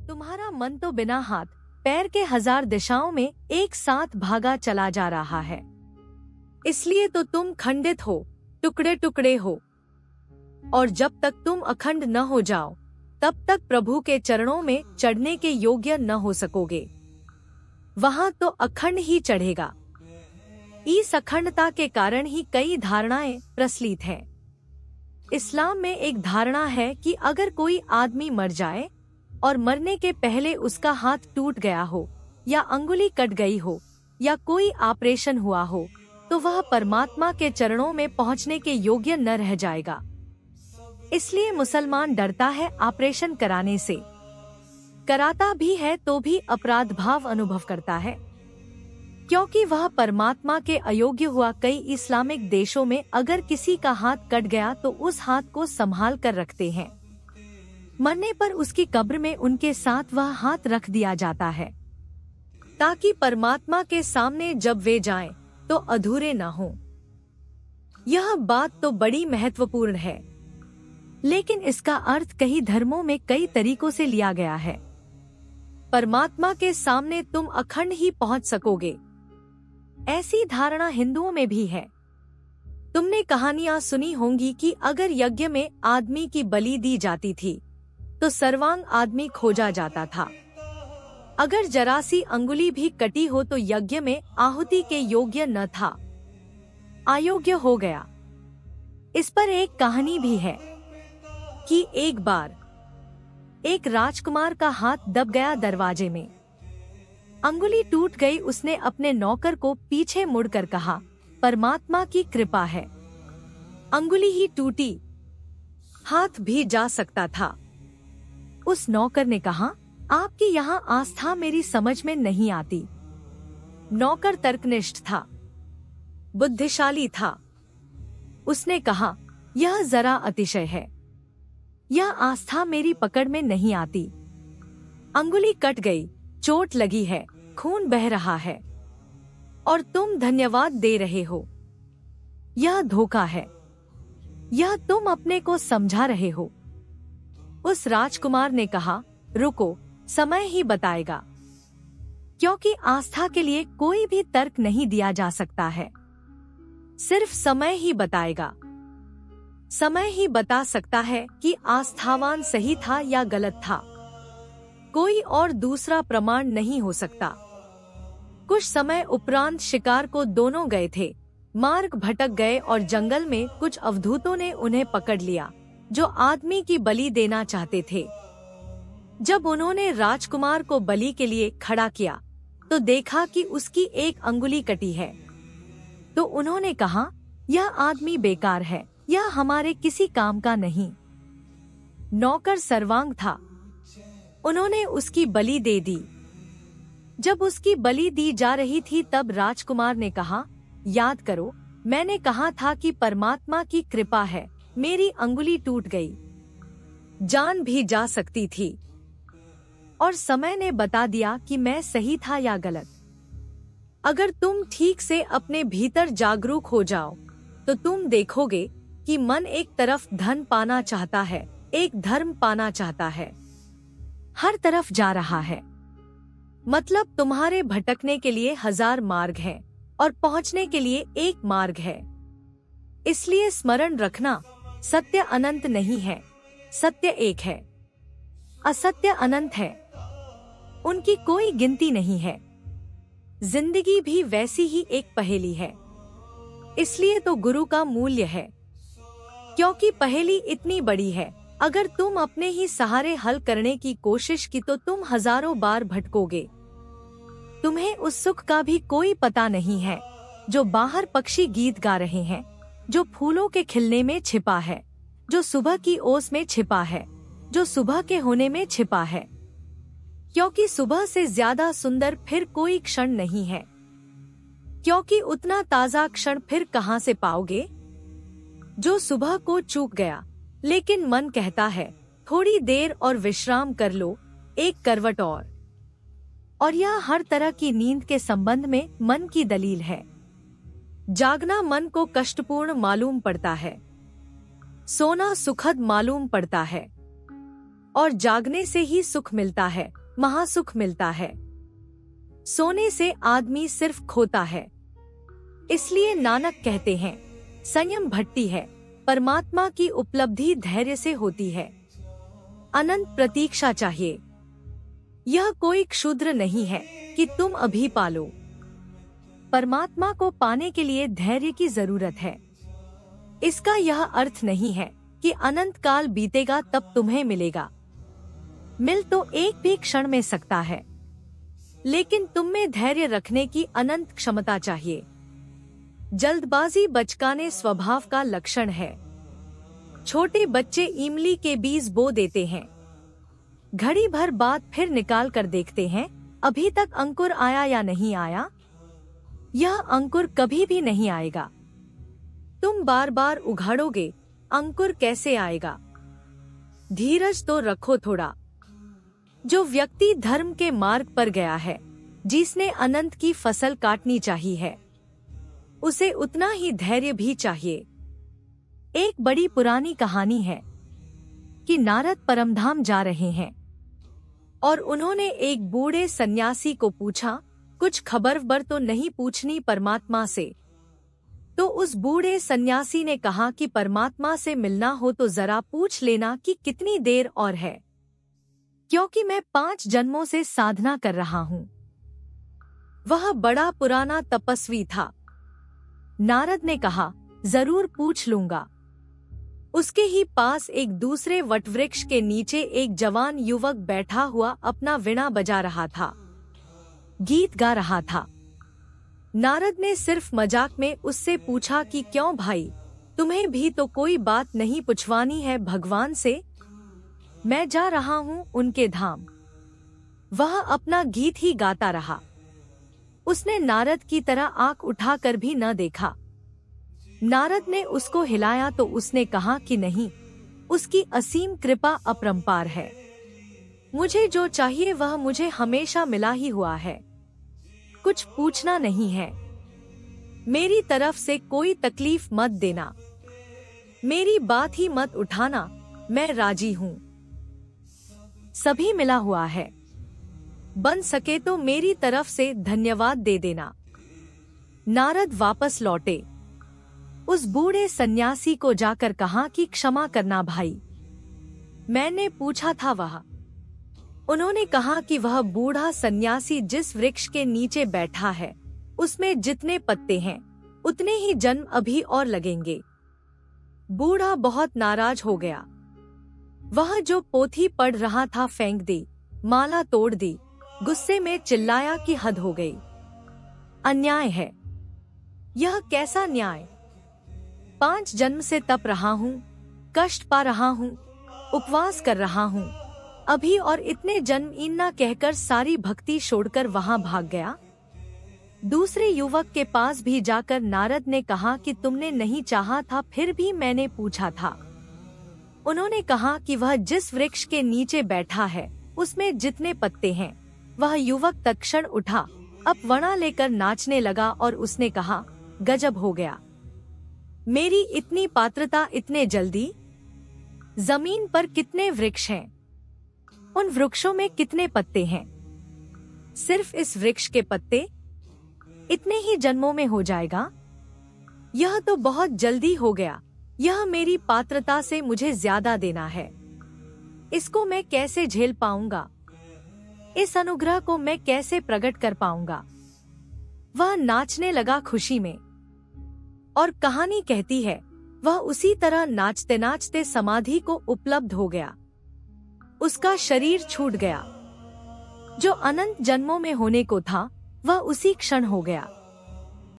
तुम्हारा मन तो बिना हाथ पैर के 1000 दिशाओं में एक साथ भागा चला जा रहा है। इसलिए तो तुम खंडित हो, टुकड़े टुकड़े हो। और जब तक तुम अखंड न हो जाओ तब तक प्रभु के चरणों में चढ़ने के योग्य न हो सकोगे। वहां तो अखंड ही चढ़ेगा। इस अखंडता के कारण ही कई धारणाएं प्रचलित हैं। इस्लाम में एक धारणा है कि अगर कोई आदमी मर जाए और मरने के पहले उसका हाथ टूट गया हो या अंगुली कट गई हो या कोई ऑपरेशन हुआ हो तो वह परमात्मा के चरणों में पहुंचने के योग्य न रह जाएगा। इसलिए मुसलमान डरता है ऑपरेशन कराने से। कराता भी है तो भी अपराध भाव अनुभव करता है, क्योंकि वह परमात्मा के अयोग्य हुआ। कई इस्लामिक देशों में अगर किसी का हाथ कट गया तो उस हाथ को संभाल कर रखते हैं। मरने पर उसकी कब्र में उनके साथ वह हाथ रख दिया जाता है, ताकि परमात्मा के सामने जब वे जाएं तो अधूरे न हों। यह बात तो बड़ी महत्वपूर्ण है, लेकिन इसका अर्थ कई धर्मों में कई तरीकों से लिया गया है। परमात्मा के सामने तुम अखंड ही पहुंच सकोगे, ऐसी धारणा हिंदुओं में भी है। तुमने कहानियां सुनी होंगी कि अगर यज्ञ में आदमी की बलि दी जाती थी तो सर्वांग आदमी खोजा जाता था। अगर जरा सी अंगुली भी कटी हो तो यज्ञ में आहुति के योग्य न था, अयोग्य हो गया। इस पर एक कहानी भी है कि एक बार एक राजकुमार का हाथ दब गया दरवाजे में, अंगुली टूट गई। उसने अपने नौकर को पीछे मुड़कर कहा, परमात्मा की कृपा है, अंगुली ही टूटी, हाथ भी जा सकता था। उस नौकर ने कहा, आपकी यहाँ आस्था मेरी समझ में नहीं आती। नौकर तर्कनिष्ठ था, बुद्धिशाली था। उसने कहा, यह जरा अतिशय है, यह आस्था मेरी पकड़ में नहीं आती। अंगुली कट गई, चोट लगी है, खून बह रहा है और तुम धन्यवाद दे रहे हो। यह धोखा है, यह तुम अपने को समझा रहे हो। उस राजकुमार ने कहा, रुको, समय ही बताएगा, क्योंकि आस्था के लिए कोई भी तर्क नहीं दिया जा सकता है, सिर्फ समय ही बताएगा। समय ही बता सकता है कि आस्थावान सही था या गलत था। कोई और दूसरा प्रमाण नहीं हो सकता। कुछ समय उपरांत शिकार को दोनों गए थे। मार्ग भटक गए और जंगल में कुछ अवधूतों ने उन्हें पकड़ लिया जो आदमी की बलि देना चाहते थे। जब उन्होंने राजकुमार को बलि के लिए खड़ा किया तो देखा कि उसकी एक अंगुली कटी है। तो उन्होंने कहा, यह आदमी बेकार है, यह हमारे किसी काम का नहीं। नौकर सर्वांग था, उन्होंने उसकी बलि दे दी। जब उसकी बलि दी जा रही थी तब राजकुमार ने कहा, याद करो, मैंने कहा था कि परमात्मा की कृपा है, मेरी अंगुली टूट गई, जान भी जा सकती थी। और समय ने बता दिया कि मैं सही था या गलत। अगर तुम ठीक से अपने भीतर जागरूक हो जाओ तो तुम देखोगे कि मन एक तरफ धन पाना चाहता है, एक धर्म पाना चाहता है, हर तरफ जा रहा है। मतलब तुम्हारे भटकने के लिए 1000 मार्ग हैं और पहुंचने के लिए एक मार्ग है। इसलिए स्मरण रखना, सत्य अनंत नहीं है, सत्य एक है। असत्य अनंत है, उनकी कोई गिनती नहीं है। जिंदगी भी वैसी ही एक पहेली है। इसलिए तो गुरु का मूल्य है, क्योंकि पहेली इतनी बड़ी है। अगर तुम अपने ही सहारे हल करने की कोशिश की तो तुम हजारों बार भटकोगे। तुम्हें उस सुख का भी कोई पता नहीं है जो बाहर पक्षी गीत गा रहे हैं, जो फूलों के खिलने में छिपा है, जो सुबह की ओस में छिपा है, जो सुबह के होने में छिपा है। क्योंकि सुबह से ज्यादा सुंदर फिर कोई क्षण नहीं है, क्योंकि उतना ताजा क्षण फिर कहां से पाओगे। जो सुबह को चूक गया, लेकिन मन कहता है थोड़ी देर और विश्राम कर लो, एक करवट और यह हर तरह की नींद के संबंध में मन की दलील है। जागना मन को कष्टपूर्ण मालूम पड़ता है, सोना सुखद मालूम पड़ता है। और जागने से ही सुख मिलता है, महासुख मिलता है। सोने से आदमी सिर्फ खोता है। इसलिए नानक कहते हैं, संयम भट्टी है, परमात्मा की उपलब्धि धैर्य से होती है। अनंत प्रतीक्षा चाहिए। यह कोई क्षुद्र नहीं है कि तुम अभी पालो। परमात्मा को पाने के लिए धैर्य की जरूरत है। इसका यह अर्थ नहीं है कि अनंत काल बीतेगा तब तुम्हें मिलेगा। मिल तो एक भी क्षण में सकता है, लेकिन तुम में धैर्य रखने की अनंत क्षमता चाहिए। जल्दबाजी बचकाने स्वभाव का लक्षण है। छोटे बच्चे इमली के बीज बो देते हैं, घड़ी भर बाद फिर निकाल कर देखते हैं अभी तक अंकुर आया या नहीं आया। यह अंकुर कभी भी नहीं आएगा। तुम बार बार उघाड़ोगे, अंकुर कैसे आएगा? धीरज तो रखो थोड़ा। जो व्यक्ति धर्म के मार्ग पर गया है, जिसने अनंत की फसल काटनी चाहिए है, उसे उतना ही धैर्य भी चाहिए। एक बड़ी पुरानी कहानी है कि नारद परमधाम जा रहे हैं और उन्होंने एक बूढ़े सन्यासी को पूछा, कुछ खबर तो नहीं पूछनी परमात्मा से? तो उस बूढ़े सन्यासी ने कहा कि परमात्मा से मिलना हो तो जरा पूछ लेना कि कितनी देर और है, क्योंकि मैं 5 जन्मों से साधना कर रहा हूँ। वह बड़ा पुराना तपस्वी था। नारद ने कहा, जरूर पूछ लूंगा। उसके ही पास एक दूसरे वटवृक्ष के नीचे एक जवान युवक बैठा हुआ अपना वीणा बजा रहा था, गीत गा रहा था। नारद ने सिर्फ मजाक में उससे पूछा कि क्यों भाई, तुम्हें भी तो कोई बात नहीं पूछवानी है भगवान से? मैं जा रहा हूँ उनके धाम। वह अपना गीत ही गाता रहा। उसने नारद की तरह आंख उठाकर भी न देखा। नारद ने उसको हिलाया तो उसने कहा कि नहीं, उसकी असीम कृपा अपरंपार है। मुझे जो चाहिए वह मुझे हमेशा मिला ही हुआ है। कुछ पूछना नहीं है। मेरी तरफ से कोई तकलीफ मत देना, मेरी बात ही मत उठाना, मैं राजी हूँ। सभी मिला हुआ है। बन सके तो मेरी तरफ से धन्यवाद दे देना। नारद वापस लौटे। उस बूढ़े सन्यासी को जाकर कहा कि क्षमा करना भाई, मैंने पूछा था वह। उन्होंने कहा कि वह बूढ़ा सन्यासी जिस वृक्ष के नीचे बैठा है, उसमें जितने पत्ते हैं उतने ही जन्म अभी और लगेंगे। बूढ़ा बहुत नाराज हो गया। वह जो पोथी पढ़ रहा था फेंक दी, माला तोड़ दी, गुस्से में चिल्लाया कि हद हो गई, अन्याय है। यह कैसा न्याय? 5 जन्म से तप रहा हूँ, कष्ट पा रहा हूँ, उपवास कर रहा हूँ, अभी और इतने जन्म इन्ना कहकर सारी भक्ति छोड़कर वहाँ भाग गया। दूसरे युवक के पास भी जाकर नारद ने कहा कि तुमने नहीं चाहा था, फिर भी मैंने पूछा था। उन्होंने कहा कि वह जिस वृक्ष के नीचे बैठा है उसमें जितने पत्ते हैं। वह युवक तत्क्षण उठा, अपवणा लेकर नाचने लगा और उसने कहा, गजब हो गया, मेरी इतनी पात्रता इतने जल्दी। जमीन पर कितने वृक्ष हैं, उन वृक्षों में कितने पत्ते हैं? सिर्फ इस वृक्ष के पत्ते, इतने ही जन्मों में हो जाएगा। यह तो बहुत जल्दी हो गया। यह मेरी पात्रता से मुझे ज्यादा देना है। इसको मैं कैसे झेल पाऊंगा? इस अनुग्रह को मैं कैसे प्रकट कर पाऊंगा? वह नाचने लगा खुशी में। और कहानी कहती है, वह उसी तरह नाचते नाचते समाधि को उपलब्ध हो गया। उसका शरीर छूट गया। जो अनंत जन्मों में होने को था, वह उसी क्षण हो गया।